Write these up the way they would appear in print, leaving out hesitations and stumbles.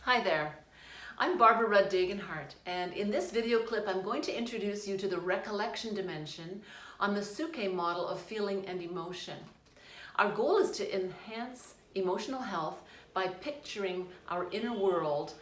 Hi there, I'm Barbara Rudd-Dagenhart, and in this video clip I'm going to introduce you to the recollection dimension on the Suke model of feeling and emotion. Our goal is to enhance emotional health by picturing our inner world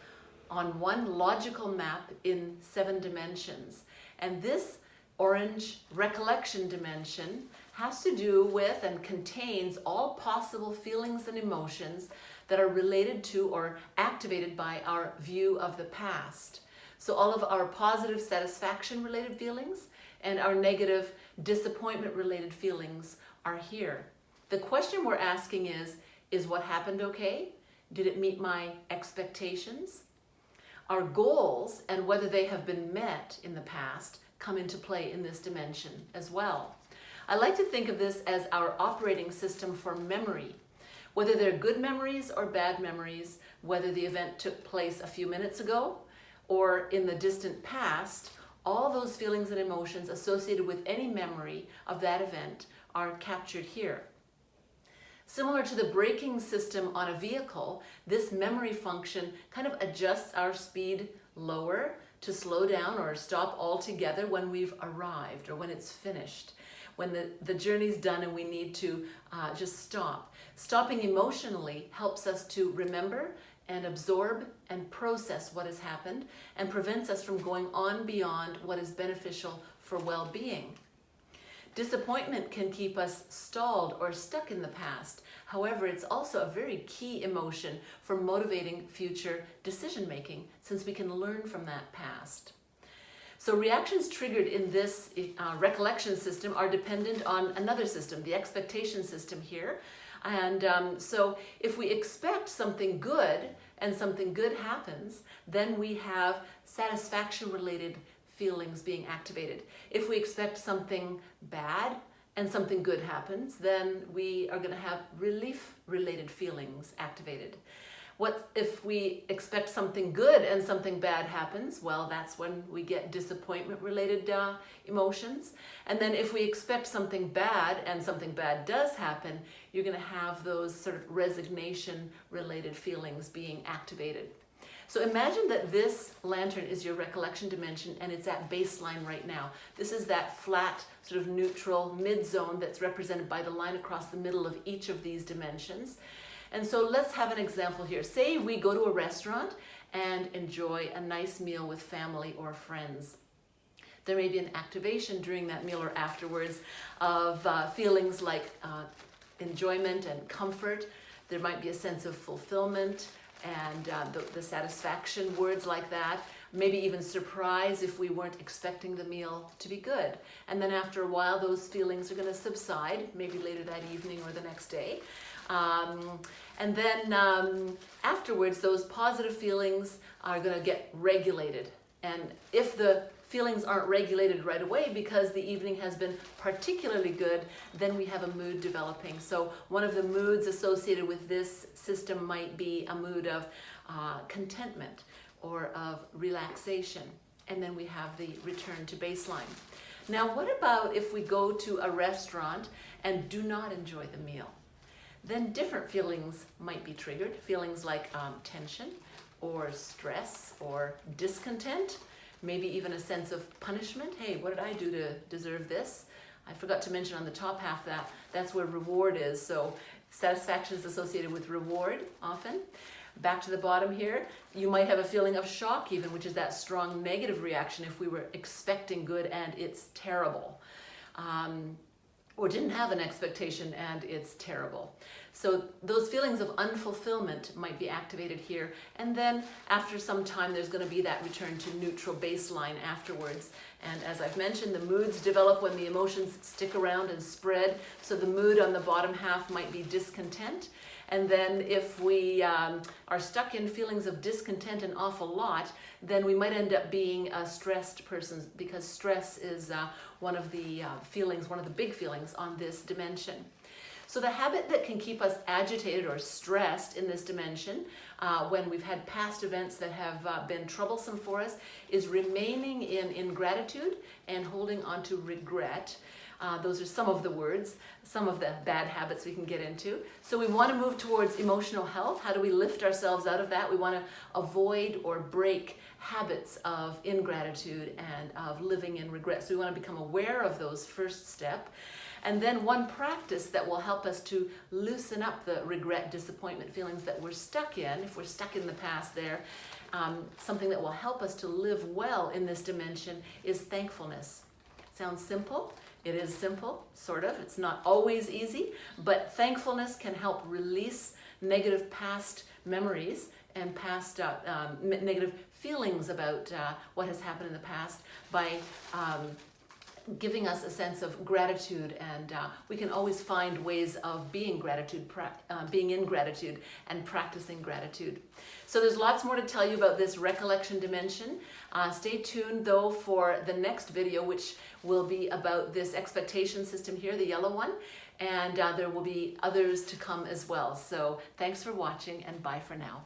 on one logical map in 7 dimensions. And this orange recollection dimension has to do with and contains all possible feelings and emotions that are related to or activated by our view of the past. So all of our positive satisfaction related feelings and our negative disappointment related feelings are here. The question we're asking is what happened okay? Did it meet my expectations? Our goals and whether they have been met in the past come into play in this dimension as well. I like to think of this as our operating system for memory. Whether they're good memories or bad memories, whether the event took place a few minutes ago or in the distant past, all those feelings and emotions associated with any memory of that event are captured here. Similar to the braking system on a vehicle, this memory function kind of adjusts our speed lower to slow down or stop altogether when we've arrived or when it's finished, when the journey's done and we need to just stop. Stopping emotionally helps us to remember and absorb and process what has happened and prevents us from going on beyond what is beneficial for well-being. Disappointment can keep us stalled or stuck in the past. However, it's also a very key emotion for motivating future decision-making since we can learn from that past. So reactions triggered in this recollection system are dependent on another system, the expectation system here. And so if we expect something good and something good happens, then we have satisfaction-related feelings being activated. If we expect something bad and something good happens, then we are going to have relief-related feelings activated. What if we expect something good and something bad happens? Well, that's when we get disappointment-related emotions. And then if we expect something bad and something bad does happen, you're going to have those sort of resignation-related feelings being activated. So imagine that this lantern is your recollection dimension and it's at baseline right now. This is that flat, sort of neutral mid-zone that's represented by the line across the middle of each of these dimensions. And so let's have an example here. Say we go to a restaurant and enjoy a nice meal with family or friends. There may be an activation during that meal or afterwards of feelings like enjoyment and comfort. There might be a sense of fulfillment and the satisfaction, words like that. Maybe even surprise if we weren't expecting the meal to be good. And then after a while, those feelings are going to subside, maybe later that evening or the next day. And then afterwards, those positive feelings are going to get regulated. And if the feelings aren't regulated right away because the evening has been particularly good, then we have a mood developing. So one of the moods associated with this system might be a mood of contentment or of relaxation. And then we have the return to baseline. Now, what about if we go to a restaurant and do not enjoy the meal? Then different feelings might be triggered, feelings like tension or stress or discontent, maybe even a sense of punishment. Hey, what did I do to deserve this? I forgot to mention on the top half that that's where reward is. So satisfaction is associated with reward often. Back to the bottom here, you might have a feeling of shock even, which is that strong negative reaction if we were expecting good and it's terrible. Or didn't have an expectation and it's terrible. So those feelings of unfulfillment might be activated here. And then after some time, there's going to be that return to neutral baseline afterwards. And as I've mentioned, the moods develop when the emotions stick around and spread. So the mood on the bottom half might be discontent. And then if we are stuck in feelings of discontent an awful lot, then we might end up being a stressed person because stress is one of the feelings, one of the big feelings on this dimension. So the habit that can keep us agitated or stressed in this dimension when we've had past events that have been troublesome for us is remaining in ingratitude and holding on to regret. Those are some of the words, some of the bad habits we can get into. So we want to move towards emotional health. How do we lift ourselves out of that? We want to avoid or break habits of ingratitude and of living in regret. So we want to become aware of those first step. And then one practice that will help us to loosen up the regret, disappointment feelings that we're stuck in, if we're stuck in the past there, something that will help us to live well in this dimension is thankfulness. Sounds simple. It is simple, sort of. It's not always easy, but thankfulness can help release negative past memories and past negative feelings about what has happened in the past by giving us a sense of gratitude, and we can always find ways of being being in gratitude and practicing gratitude. So there's lots more to tell you about this recollection dimension. Stay tuned though for the next video, which will be about this expectation system here, the yellow one, and there will be others to come as well. So thanks for watching, and bye for now.